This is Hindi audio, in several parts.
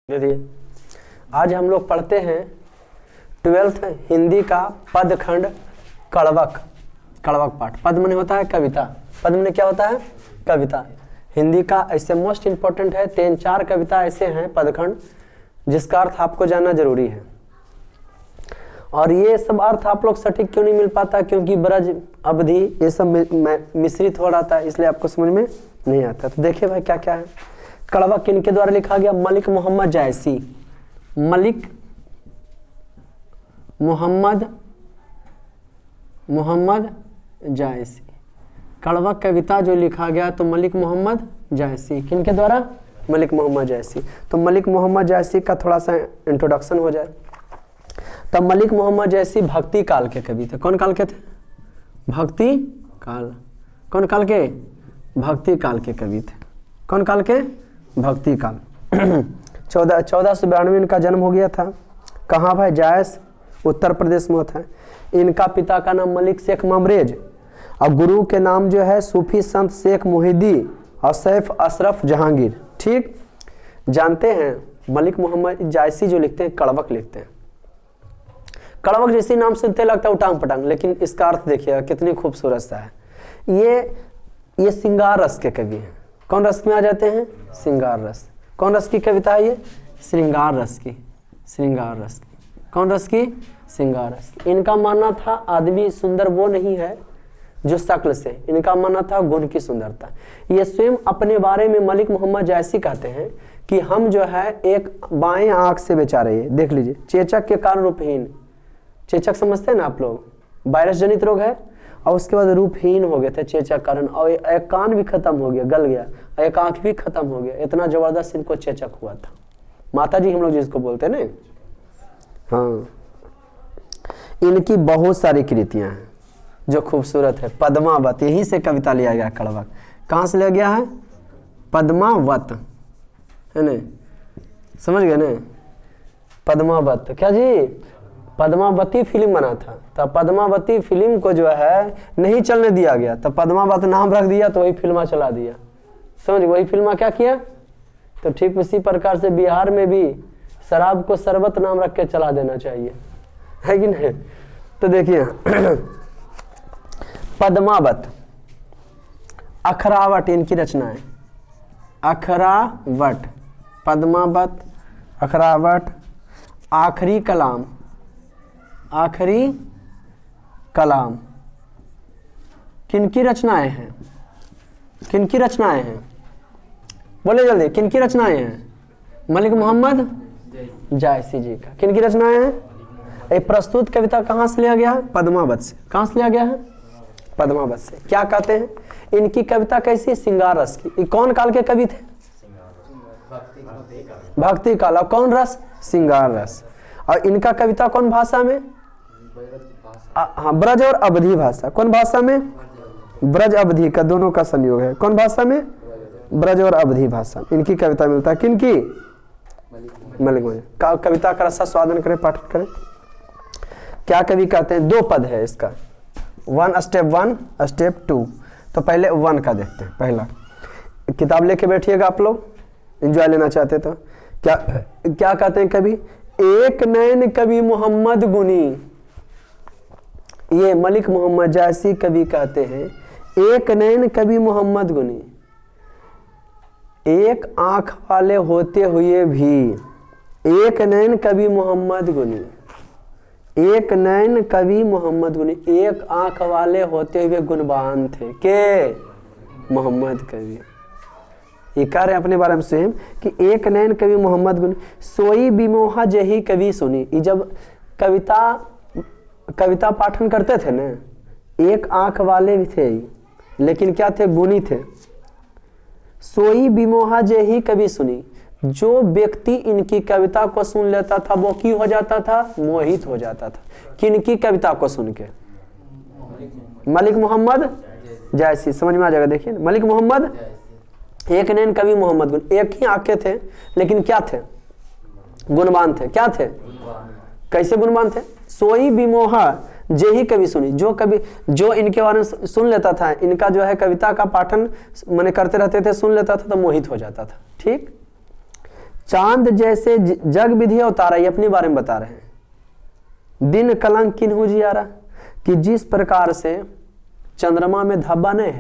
देखिए आज हम लोग पढ़ते हैं 12th हिंदी का पदखंड कड़वक पाठ। पद में होता है कविता। पद में क्या होता है? कविता। हिंदी का ऐसे मोस्ट इंपॉर्टेंट है। 3-4 कविता ऐसे हैं पदखंड जिसका अर्थ आपको जानना जरूरी है। और ये सब अर्थ आप लोग सटीक क्यों नहीं मिल पाता? क्योंकि ब्रज अवधि ये सब मिश्रित हो रहा था, इसलिए आपको समझ में नहीं आता। तो देखिए भाई क्या क्या है। कड़वक किनके द्वारा लिखा गया? मलिक मोहम्मद जायसी। मलिक मोहम्मद जायसी। कड़वक कविता जो लिखा गया तो मलिक मोहम्मद जायसी। किनके द्वारा? मलिक मोहम्मद जायसी। तो मलिक मोहम्मद जायसी का थोड़ा सा इंट्रोडक्शन हो जाए। तब मलिक मोहम्मद जायसी भक्ति काल के कवि थे। कौन काल के थे? भक्ति काल। कौन काल के? भक्ति काल के कवि थे। कौन काल के? भक्ति काल। 1492 इनका जन्म हो गया था। कहाँ भाई? जायस, उत्तर प्रदेश में होता है। इनका पिता का नाम मलिक शेख ममरेज और गुरु के नाम जो है सूफी संत शेख मोहिदी और सैफ अशरफ जहांगीर। ठीक जानते हैं मलिक मोहम्मद जायसी जो लिखते हैं कड़वक लिखते हैं। कड़वक जैसे नाम सुनते लगता है उटांग पटांग, लेकिन इसका अर्थ देखिएगा कितनी खूबसूरत सा है। ये श्रृंगार रस के कवि हैं। कौन रस में आ जाते हैं? श्रृंगार रस। कौन रस की कविता है ये? श्रृंगार रस की। श्रृंगार रस की। कौन रस की? श्रृंगार रस की। इनका मानना था आदमी सुंदर वो नहीं है जो शक्ल से, इनका मानना था गुण की सुंदरता। ये स्वयं अपने बारे में मलिक मोहम्मद जायसी कहते हैं कि हम जो है एक बाएं आंख से बेचारे, ये देख लीजिए, चेचक के कारण रूपहीन। चेचक समझते हैं ना आप लोग? वायरस जनित रोग है और उसके बाद रूपहीन हो गए थे चेचक कारण, और एक कान भी खत्म हो गया, गल गया, और एक आंख भी खत्म हो गया। इतना जबरदस्त इनको चेचक हुआ था। माता जी हम लोग जिसको बोलते हैं ना। हाँ, इनकी बहुत सारी कृतियां हैं जो खूबसूरत है। पद्मावत, यहीं से कविता लिया गया कड़वक। कहाँ से लिया गया है? पद्मावत है ना, समझ गए ना? पद्मावत क्या जी? पद्मावती फिल्म बना था, तब पद्मावती फिल्म को जो है नहीं चलने दिया गया, तब पद्मावत नाम रख दिया तो वही फिल्मा चला दिया। समझ? वही फिल्मा क्या किया? तो ठीक उसी प्रकार से बिहार में भी शराब को शरबत नाम रख के चला देना चाहिए, है कि नहीं? तो देखिए पद्मावत, अखरावट इनकी रचना है। अखरावट, पद्मावत, अखरावट, आखिरी कलाम। आखिरी कलाम किनकी रचनाएं हैं? किनकी रचनाएं हैं? बोले जल्दी, किनकी रचनाएं हैं? मलिक मोहम्मद जायसी जी का। किनकी रचनाएं हैं? ये प्रस्तुत कविता कहाँ से लिया गया है? पद्मावत से। कहाँ से लिया गया है? पद्मावत से। क्या कहते हैं? इनकी कविता कैसी? श्रृंगार रस की। कौन काल के कवि थे? भक्ति काल। और कौन रस? श्रृंगार रस। और इनका कविता कौन भाषा में? हाँ, ब्रज और अवधी भाषा। कौन भाषा में? ब्रज अवधी का दोनों का संयोग है। कौन भाषा में? ब्रज और अवधी भाषा। इनकी कविता मिलता है। किनकी? मलिक का। कविता का रसा स्वादन करें, पाठ करें। क्या कवि कहते हैं? 2 पद है इसका, 1 स्टेप 1 स्टेप 2। तो पहले 1 का देखते हैं। पहला किताब लेके बैठिएगा आप लोग, एंजॉय लेना चाहते तो। क्या कहते हैं कवि? एक नैन कवि मोहम्मद गुनी। ये मलिक मोहम्मद जायसी कवि कहते हैं एक नैन कवि मोहम्मद गुनी। एक आंख वाले होते हुए भी एक नैन कवि मोहम्मद गुनी। एक नैन कवि मोहम्मद गुनी, एक आंख वाले होते हुए गुणवान थे। के? मोहम्मद कवि। ये कह रहे हैं अपने बारे में स्वयं कि एक नैन कवि मोहम्मद गुनी, सोई बिमोहा जही कवि सुनी। ये जब कविता पाठन करते थे ना, एक आंख वाले भी थे लेकिन क्या थे? गुणी थे। सोई बिमोहा जही कवि सुनी, जो व्यक्ति इनकी कविता को सुन लेता था वो की हो जाता था? मोहित हो जाता था। किनकी कविता को सुन के? मलिक मोहम्मद जायसी। समझ में आ जाएगा। देखिए मलिक मोहम्मद, एक नैन कवि मोहम्मद गुण। एक ही आंखें थे लेकिन क्या थे? गुणवान थे। क्या थे? कैसे गुणवान थे? सोई बिमोहा जेही कवि सुनी, जो इनके बारे में सुन लेता था, इनका जो है कविता का पाठन मैंने करते रहते थे, सुन लेता था तो मोहित हो जाता था। ठीक, चांद जैसे जग विधि उतारा, ये अपने बारे में बता रहे हैं। दिन कलंक किन्हु जियारा, कि जिस प्रकार से चंद्रमा में धब्बा नहीं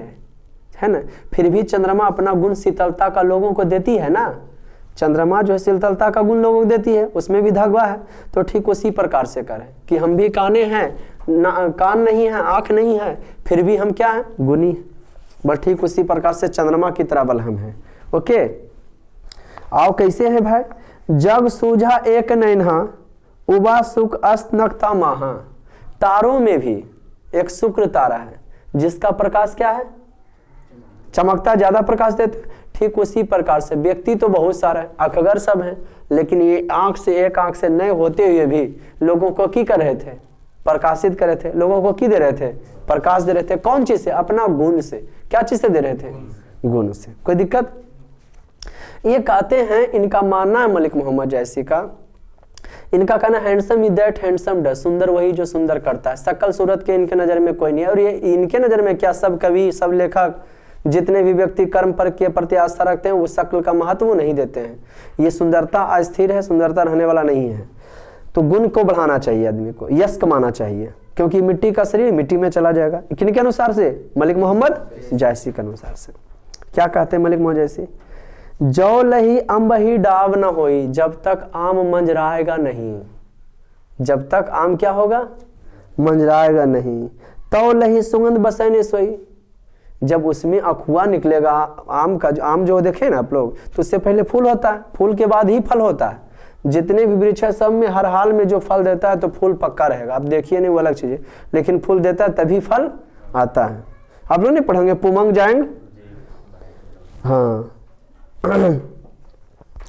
है ना, फिर भी चंद्रमा अपना गुण शीतलता का लोगों को देती है ना। चंद्रमा जो है शीतलता का गुण लोगों को देती है, उसमें भी धब्बा है। तो ठीक उसी प्रकार से करें कि हम भी काने हैं, कान नहीं है, आंख नहीं है, फिर भी हम क्या है, गुणी। बस ठीक उसी प्रकार से चंद्रमा की तरह बल हम है। ओके, आओ कैसे है भाई। जग सूझा एक नैना, उबा सुख अस्त नखता माहा। तारों में भी एक शुक्र तारा है जिसका प्रकाश क्या है, चमकता, ज्यादा प्रकाश देते। ठीक उसी प्रकार से व्यक्ति तो बहुत सारा है, अखगर सब है, लेकिन ये आंख से, एक आंख से नए होते हुए भी लोगों को की कर रहे थे, प्रकाशित कर रहे थे। लोगों को की दे रहे थे, प्रकाश दे रहे थे। कौन चीज से, अपना गुण से। क्या चीज से दे रहे थे, गुण से। कोई दिक्कत। ये कहते हैं, इनका मानना है मलिक मोहम्मद जैसी का, इनका कहना handsome is that handsome does, सुंदर वही जो सुंदर करता है। शकल सूरत के इनके नजर में कोई नहीं है। और ये इनके नजर में क्या, सब कवि, सब लेखक, जितने भी व्यक्ति कर्म पर के प्रति आस्था रखते हैं, वो शक्ल का महत्व नहीं देते हैं। ये सुंदरता अस्थिर है, सुंदरता रहने वाला नहीं है। तो गुण को बढ़ाना चाहिए, आदमी को यश कमाना चाहिए, क्योंकि मिट्टी का शरीर मिट्टी में चला जाएगा। किनके अनुसार से, मलिक मोहम्मद जैसी के अनुसार से। क्या कहते हैं मलिक मोहम्मद जैसी, जो लही अम्ब ही डाव न होई, जब तक आम मंजराएगा नहीं। जब तक आम क्या होगा, मंजराएगा नहीं। तो लही सुगंध बसैने सोई, जब उसमें अखुआ निकलेगा आम का, आम जो देखे ना आप लोग, तो उससे पहले फूल होता है, फूल के बाद ही फल होता है। जितने भी वृक्ष है सब में हर हाल में जो फल देता है तो फूल पक्का रहेगा। आप देखिए नहीं, वो अलग चीज है, लेकिन फूल देता है तभी फल आता है। आप लोग नहीं पढ़ेंगे पुमंग जाएंगे, हाँ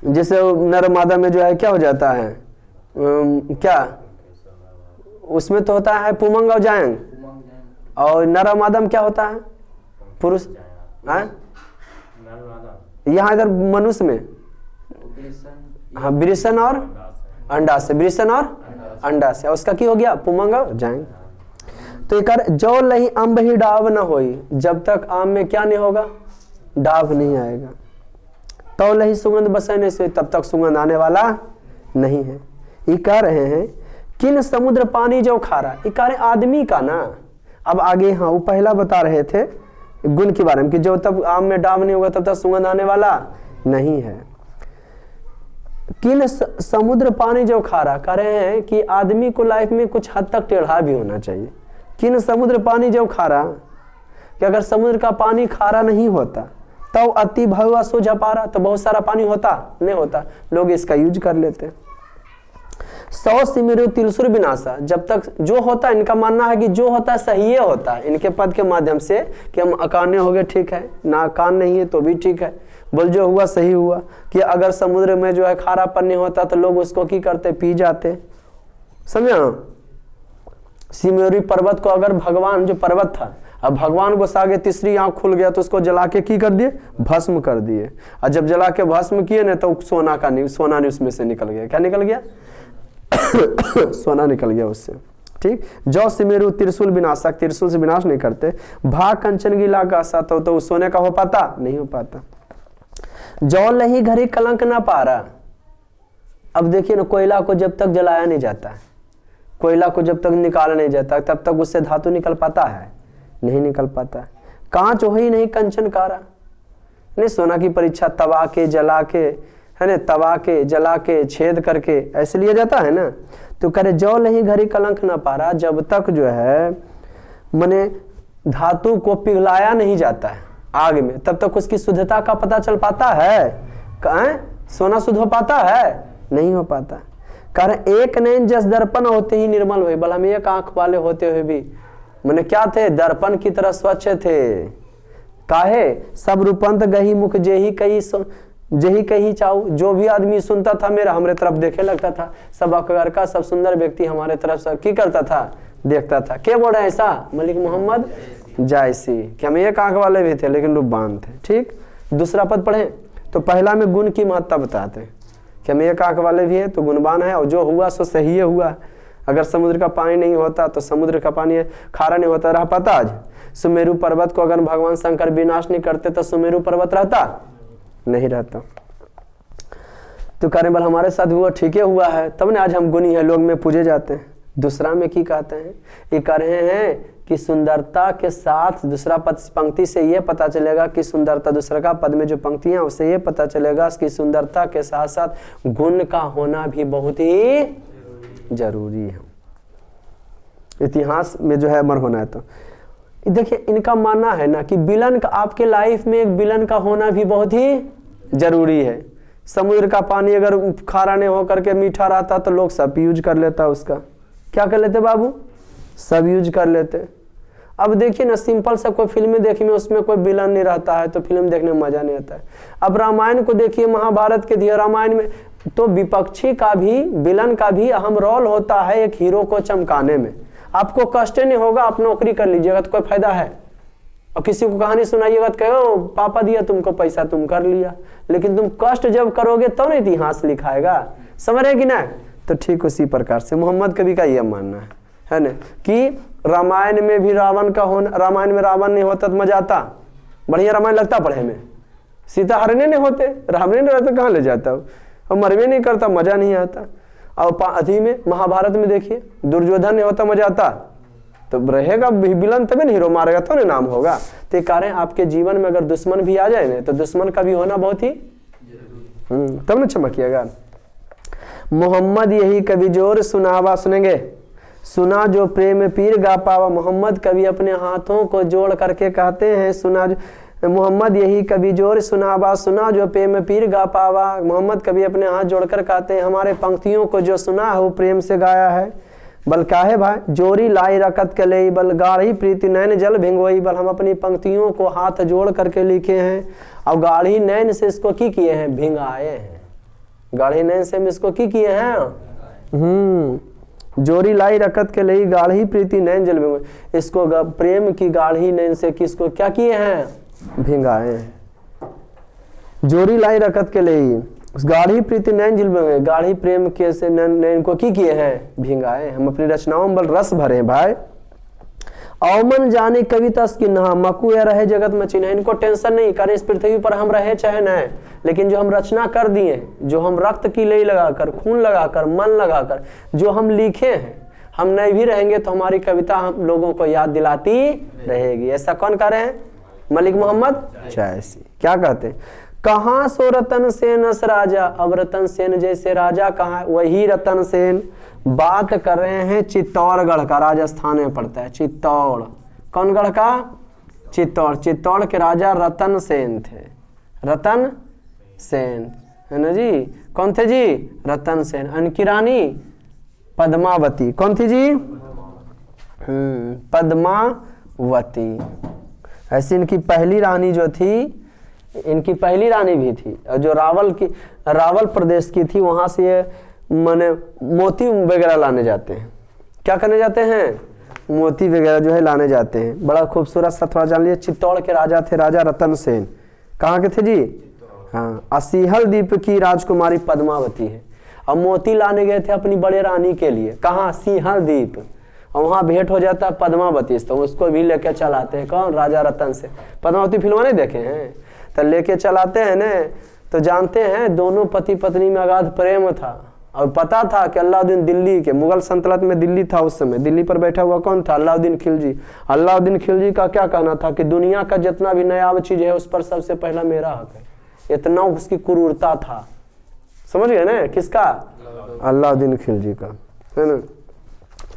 जैसे नर मादा में जो है क्या हो जाता है, क्या उसमें तो होता है पुमंग और जाएंग, और नर मादा में क्या होता है, पुरुष। यहाँ इधर मनुष्य में हाँ वृषण और अंडा से, वृषण और अंडा से, उसका की हो गया पुमंग और जाएंग। तो एक जो लही अम्ब ही डाव न होई, जब तक आम में क्या नहीं होगा, डाव नहीं आएगा। तो लही सुगंध बसने से, तब तक सुगंध आने वाला नहीं है। ये कह रहे हैं किन समुद्र पानी जो खारा, ये कह रहे आदमी का ना। अब आगे हाँ वो पहला बता रहे थे गुण के बारे में कि जो तब आम में डाव नहीं होगा तब तक सुगंध आने वाला नहीं है। किन समुद्र पानी जो खारा, कह रहे हैं कि आदमी को लाइफ में कुछ हद तक टेढ़ा भी होना चाहिए। किन समुद्र पानी जो खारा, कि अगर समुद्र का पानी खारा नहीं होता तो अति भवा सो झपारा, तो बहुत सारा पानी होता नहीं होता, लोग इसका यूज कर लेते। 100 सिमिरु त्रिशूल विनाशा, जब तक जो होता है, इनका मानना है कि जो होता है सही होता है इनके पद के माध्यम से, कि हम अकाने हो गए ठीक है, ना कान नहीं है तो भी ठीक है, बोल जो हुआ सही हुआ। कि अगर समुद्र में जो है खारापन नहीं होता तो लोग उसको की करते, पी जाते। समझा, सिमेरी पर्वत को अगर भगवान, जो पर्वत था, अब भगवान को सागे तीसरी आंख खुल गया तो उसको जला के की कर दिए, भस्म कर दिए। और जब जला के भस्म किए ना तो सोना नहीं उसमें से निकल गया। क्या निकल गया सोना निकल गया उससे। ठीक, जो सिमेरु त्रिशूल विनाशक, त्रिशूल से विनाश नहीं करते। भाग कंचन गिला का सा, तो उस सोने का हो पाता नहीं हो पाता। जो लही घड़ी कलंक ना पारा, अब देखिए ना, कोयला को जब तक जलाया नहीं जाता है, कोयला को जब तक निकाला नहीं जाता तब तक उससे धातु निकल पाता है, नहीं निकल पाता। कांच हो ही नहीं कंचन कारा, नहीं सोना की परीक्षा तवा के जला के, है ना, तवा के जला के छेद करके ऐसे लिया जाता है ना। तो करे जो लही घड़ी कलंक ना पारा, जब तक जो है मने धातु को पिघलाया नहीं जाता है आग में, तब तक उसकी शुद्धता का पता चल पाता है। सोना शुद्ध हो पाता है, नहीं हो पाता। कारण एक नैन जस दर्पण होते ही निर्मल हुए, भला हम एक आंख वाले होते हुए भी मैंने क्या थे, दर्पण की तरह स्वच्छ थे। काहे सब रूपंत गही मुख जेही कही चाऊ, जो भी आदमी सुनता था मेरा हमरे तरफ देखे लगता था। सब अकबर का सब सुंदर व्यक्ति हमारे तरफ से की करता था, देखता था। क्या बोल रहे हैं ऐसा मलिक मोहम्मद जायसी, कि हम एक आंख वाले भी थे लेकिन रूपवान थे। ठीक, दूसरा पद पढ़े तो पहला में गुण की महत्ता बताते हैं कि हम एक आंख वाले भी है तो गुणवान है, और जो हुआ सो सही हुआ। अगर समुद्र का पानी नहीं होता तो समुद्र का पानी खारा नहीं होता, रह पाता आज। सुमेरु पर्वत को अगर भगवान शंकर विनाश नहीं करते तो सुमेरु पर्वत रहता नहीं रहता। तो कह रहे बोल हमारे साथ हुआ ठीक है हुआ है, तब ना आज हम गुनी है लोग में पूजे जाते हैं। दूसरा में की कहते हैं, ये कह रहे हैं कि सुंदरता के साथ, दूसरा पंक्ति से ये पता चलेगा कि सुंदरता, दूसरा का पद में जो पंक्तियां उससे ये पता चलेगा कि सुंदरता के साथ साथ गुण का होना भी बहुत ही जरूरी है। इतिहास में जो है अमर होना है। तो देखिए इनका मानना है ना कि विलन का, आपके लाइफ में एक विलन का होना भी बहुत ही जरूरी है। समुद्र का पानी अगर खारा नहीं होकर के मीठा रहता तो लोग सब यूज कर लेता, उसका क्या कर लेते बाबू, सब यूज कर लेते। अब देखिए ना सिंपल सा कोई फिल्में देखने में उसमें कोई विलन नहीं रहता है तो फिल्म देखने में मजा नहीं आता है। अब रामायण को देखिए, महाभारत के दिए रामायण में तो विपक्षी का भी, विलन का भी अहम रोल होता है एक हीरो को चमकाने में। आपको कष्ट नहीं होगा, आप नौकरी कर लीजिएगा तो कोई फायदा है, और किसी को कहानी सुनाइएगा तो कहो पापा दिया तुमको पैसा तुम कर लिया, लेकिन तुम कष्ट जब करोगे तो नहीं इतिहास लिखाएगा, समझ रहे कि ना। तो ठीक उसी प्रकार से मोहम्मद कवि का यह मानना है ना कि रामायण में भी रावण का होना, रामायण में रावण नहीं होता तो मजा आता, बढ़िया रामायण लगता पढ़े में। सीता हरने नहीं होते, रावण नहीं रहता कहाँ ले जाता, और मरवे नहीं करता मजा नहीं आता। और अधी में महाभारत में देखिए दुर्योधन नहीं होता मजा आता, तो रहेगा विलन तभी नहीं हीरो मारेगा तो नहीं नाम होगा। तो कह रहे हैं आपके जीवन में अगर दुश्मन भी आ जाए ना तो दुश्मन का भी होना बहुत ही तब न चमकिएगा। मोहम्मद यही कवि जोर सुनावा, सुनेंगे, सुना जो प्रेम पीर गा पावा। मोहम्मद कवि अपने हाथों को जोड़ करके कहते हैं, सुना जो मोहम्मद यही कवि जोर सुनावा, सुना जो प्रेम पीर गा पावा। मोहम्मद कवि अपने हाथ जोड़कर कहते हैं हमारे पंक्तियों को जो सुना है वो प्रेम से गाया है। बल काहे भाई जोरी लाई रकत के ले, बल गाढ़ी प्रीति नैन जल भिंगोई। बल हम अपनी पंक्तियों को हाथ जोड़ करके लिखे हैं और गाढ़ी नैन से इसको की किए हैं, भिंगाए हैं। गाढ़ी नैन से हम इसको की किए हैं, जोरी लाई रकत के लिए गाढ़ी प्रीति नैन जल भिंगोई। इसको प्रेम की गाढ़ी नैन से किसको क्या किए हैं, भिंगाए हैं। जोरी लाई रकत के लिए गाढ़ी प्रीति नैन जल भिंगोई, गाढ़ी प्रेम के से नैन को की किए हैं, भिंगाए। हम अपनी रचनाओं में बल रस भरे भाई। अवमन जाने कविता की नहा, मकू या रहे जगत में चिन्ह। इनको टेंशन नहीं, कारण इस पृथ्वी पर हम रहे चाहे न, लेकिन जो हम रचना कर दिए, जो हम रक्त की लई लगाकर, खून लगाकर, मन लगाकर जो हम लिखे हैं, हम नहीं भी रहेंगे तो हमारी कविता हम लोगों को याद दिलाती रहेगी। ऐसा कौन कह रहे हैं, मलिक मोहम्मद जैसी। क्या कहते हैं, कहाँ सो रतन सेन अस राजा। अब रतन सेन जैसे राजा कहाँ, वही रतन सेन। बात कर रहे हैं चित्तौड़गढ़ का, राजस्थान में पड़ता है चित्तौड़। कौन गढ़ का, चित्तौड़। चित्तौड़ के राजा रतन सेन थे, रतन सेन है ना जी। कौन थे जी, रतन सेन। इनकी रानी पद्मावती, कौन थी जी, पद्मावती। ऐसी इनकी पहली रानी जो थी, इनकी पहली रानी भी थी, और जो रावल प्रदेश की थी, वहां से ये माने मोती वगैरह लाने जाते हैं। क्या करने जाते हैं, मोती वगैरह जो है लाने जाते हैं। बड़ा खूबसूरत सा थोड़ा जान लिया। चित्तौड़ के राजा थे राजा रतन सेन। कहाँ के थे जी, हाँ, असीहल द्वीप की राजकुमारी पद्मावती है। और मोती लाने गए थे अपनी बड़े रानी के लिए, कहाँ, सिंहल द्वीप। और वहाँ भेंट हो जाता है पद्मावती से, तो उसको भी लेके चलाते हैं। कौन, राजा रतन से। पद्मावती फिल्म नहीं देखे हैं, तो लेके चलाते हैं न, तो जानते हैं दोनों पति पत्नी में अगाध प्रेम था। और पता था कि अलाउद्दीन दिल्ली के, मुगल सल्तनत में दिल्ली था उस समय, दिल्ली पर बैठा हुआ कौन था, अलाउद्दीन खिलजी। अलाउद्दीन खिलजी का क्या कहना था कि दुनिया का जितना भी नया चीज है उस पर सबसे पहला मेरा हक है। इतना उसकी क्रूरता था, समझ गए ना, किसका, अलाउद्दीन खिलजी का, है ना।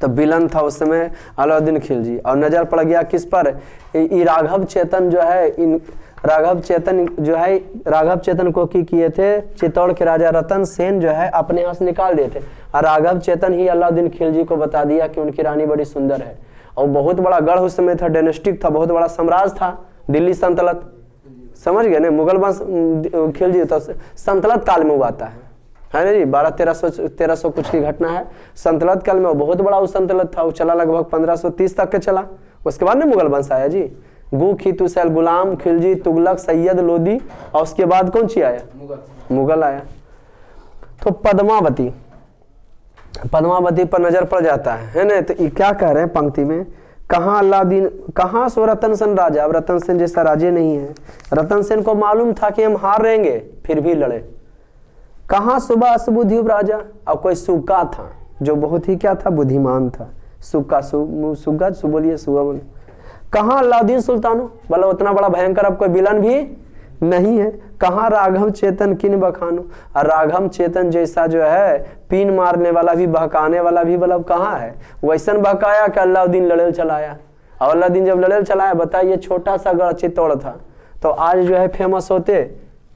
तो विलन था उस समय अलाउद्दीन खिलजी। और नजर पड़ गया किस पर, राघव चेतन जो है, राघव चेतन को की किए थे चित्तौड़ के राजा रतन सेन जो है अपने यहाँ से निकाल दिए थे। और राघव चेतन ही अलाउद्दीन खिलजी को बता दिया कि उनकी रानी बड़ी सुंदर है। और बहुत बड़ा गढ़ उस समय था, डायनेस्टिक था, बहुत बड़ा साम्राज्य था दिल्ली सल्तनत, समझ गए ना। मुगल वंश खिलजी तो सल्तनत काल में हुआ है ना जी। 1300 कुछ की घटना है। सल्तनत काल में बहुत बड़ा उस सल्तनत था, वो चला लगभग 1530 तक के चला। उसके बाद में मुगल वंश आया जी, गु खीतुसैल, गुलाम, खिलजी, तुगलक, सैयद लोदी, और उसके बाद कौन सी आया, मुगल आया। तो पद्मावती पर नजर पड़ जाता है ना। तो क्या कह रहे हैं पंक्ति में, कहाँ अलाउद्दीन, कहाँ सो रतन सेन राजा। अब रतन सेन जैसा राजे नहीं है। रतन सेन को मालूम था कि हम हार रहेंगे, फिर भी लड़े। कहाँ सुबह सुबुद्धि राजा, और कोई सुग्गा था जो बहुत ही क्या था, बुद्धिमान था। सुग्गा सुग्गा बोलिए, सुग्गा बोलिए। कहाँ अलाउद्दीन सुल्तानो, बोला उतना बड़ा भयंकर अब कोई विलन भी नहीं है। कहाँ राघव चेतन किन बखानो, और राघव चेतन जैसा जो है पीन मारने वाला भी, बहकाने वाला भी, मतलब कहाँ है। वैसन बहकाया कि अलाउद्दीन लड़ेल चलाया, और अलाउद्दीन जब लड़ेल चलाया, बताइए छोटा सा गढ़ चित्तौड़ था, तो आज जो है फेमस होते,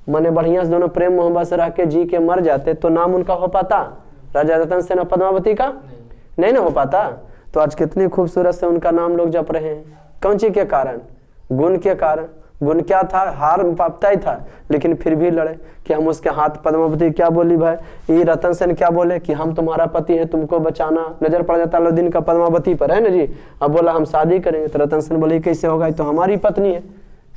माने बढ़िया से दोनों प्रेम मोहब्बत से रह के जी के मर जाते, तो नाम उनका हो पाता राजा रतन सेन और पद्मावती का? नहीं ना हो पाता। तो आज कितनी खूबसूरत से उनका नाम लोग जप रहे हैं। कौन चीज के कारण? गुण के कारण। गुण क्या था? हार पापता ही था, लेकिन फिर भी लड़े कि हम उसके हाथ, पद्मावती क्या बोली भाई, ये रतन सेन क्या बोले कि हम तुम्हारा पति है, तुमको बचाना। नजर पड़ जाता अलाउद्दीन का पद्मावती पर, है ना जी। अब बोला हम शादी करेंगे, तो रतन सेन बोले कैसे होगा, तो हमारी पत्नी है,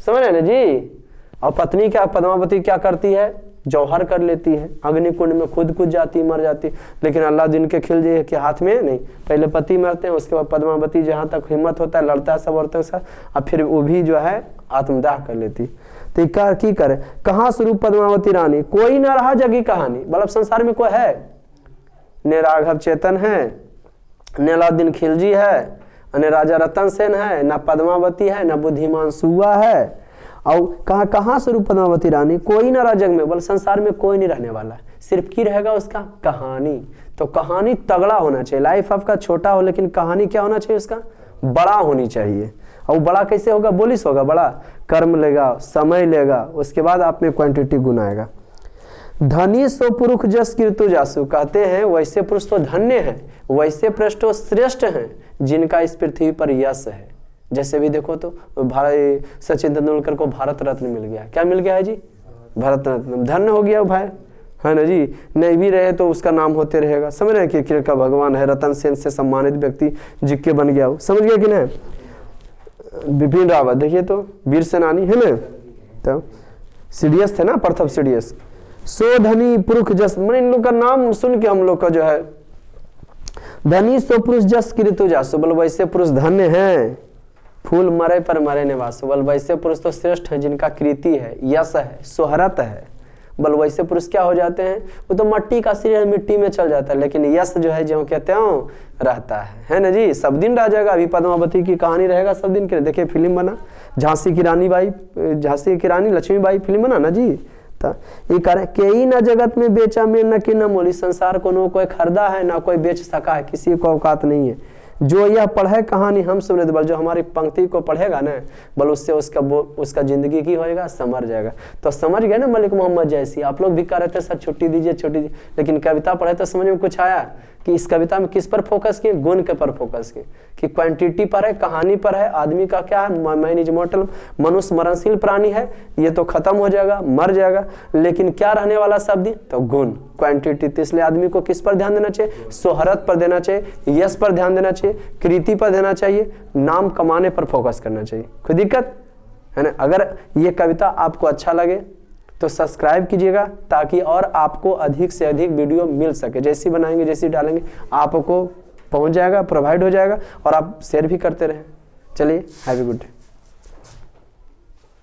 समझ रहे ना जी। और पत्नी क्या, पद्मावती क्या करती है, जौहर कर लेती है, अग्निकुंड में खुद कूद जाती, मर जाती। लेकिन अलाउद्दीन के खिलजी के हाथ में नहीं, पहले पति मरते हैं, उसके बाद पद्मावती जहाँ तक हिम्मत होता है लड़ता है सब औरतों के साथ, और फिर वो भी जो है आत्मदाह कर लेती। तो की करे, कहाँ स्वरूप पद्मावती रानी, कोई ना रहा जगी कहानी। मतलब संसार में कोई है, न राघव चेतन है, न अलाउद्दीन खिलजी है, न राजा रतन सेन है, न पद्मावती है, न बुद्धिमान सुआ है। और कहाँ स्वरूप पद्मावती रानी, कोई ना रहा जग में, बोल संसार में कोई नहीं रहने वाला है, सिर्फ की रहेगा उसका कहानी। तो कहानी तगड़ा होना चाहिए, लाइफ आपका छोटा हो लेकिन कहानी क्या होना चाहिए उसका, बड़ा होनी चाहिए। और बड़ा कैसे होगा, बोलिस होगा बड़ा, कर्म लेगा, समय लेगा, उसके बाद आप में क्वांटिटी गुण आएगा। धनी सो पुरुष जस कीर्तु जासु, कहते हैं वैसे पुरुष तो धन्य है, वैसे पुरुष तो श्रेष्ठ हैं जिनका इस पृथ्वी पर यश है। जैसे भी देखो तो भारत, सचिन तेंदुलकर को भारत रत्न मिल गया। क्या मिल गया है जी? भारत रत्न। धन्य हो गया वो भाई, है ना जी। नहीं भी रहे तो उसका नाम होते रहेगा। समझ रहे हैं कि क्रिकेट का भगवान है, रतन सेन से सम्मानित व्यक्ति जिक्के बन गया वो, समझ गया कि नहीं। बिपिन रावत देखिए तो वीर सेनानी है ना, तो सीडीएस थे ना, प्रथम सीडीएस। सो धनी पुरुष जस, मैंने इन लोग का नाम सुन के हम लोग का जो है, धनी सो पुरुष जस कीर्तु जासु, बोल वैसे पुरुष धन्य है, फूल मरे पर मरे निवास। बल वैसे पुरुष तो श्रेष्ठ है जिनका कृति है, यश है, शोहरत है। बल वैसे पुरुष क्या हो जाते हैं, वो तो मट्टी का शरीर मिट्टी में चल जाता है, लेकिन यश जो है जो कहते हो रहता है ना जी। सब दिन रह जाएगा। अभी पद्मावती की कहानी रहेगा सब दिन के। देखिए फिल्म बना, झांसी की रानी बाई, झांसी की रानी लक्ष्मीबाई फिल्म बना ना जी। तो ये करे के न जगत में बेचा में न कि न मोली, संसार को न कोई खरीदा है ना कोई बेच सका है, किसी को औकात नहीं है। जो यह पढ़े कहानी हम सुने, बल जो हमारी पंक्ति को पढ़ेगा ना, बल उससे उसका जिंदगी की होएगा, समझ जाएगा। तो समझ गए ना मलिक मोहम्मद जैसी। आप लोग भी कह रहे थे सर छुट्टी दीजिए छुट्टी दीजिए, लेकिन कविता पढ़े तो समझ में कुछ आया कि इस कविता में किस पर फोकस किए, गुण के पर फोकस किए, कि क्वांटिटी पर है, कहानी पर है। आदमी का क्या है, मैन इज मॉर्टल, मनुष्य मरणशील प्राणी है, ये तो खत्म हो जाएगा, मर जाएगा, लेकिन क्या रहने वाला शब्द, तो गुण, क्वांटिटी। तो इसलिए आदमी को किस पर ध्यान देना चाहिए, शोहरत पर देना चाहिए, यश पर ध्यान देना चाहिए, कृति पर देना चाहिए, नाम कमाने पर फोकस करना चाहिए। कोई दिक्कत है ना। अगर ये कविता आपको अच्छा लगे तो सब्सक्राइब कीजिएगा, ताकि और आपको अधिक से अधिक वीडियो मिल सके। जैसी बनाएंगे, जैसी डालेंगे, आपको पहुंच जाएगा, प्रोवाइड हो जाएगा, और आप शेयर भी करते रहें। चलिए, हैव ए गुड डे।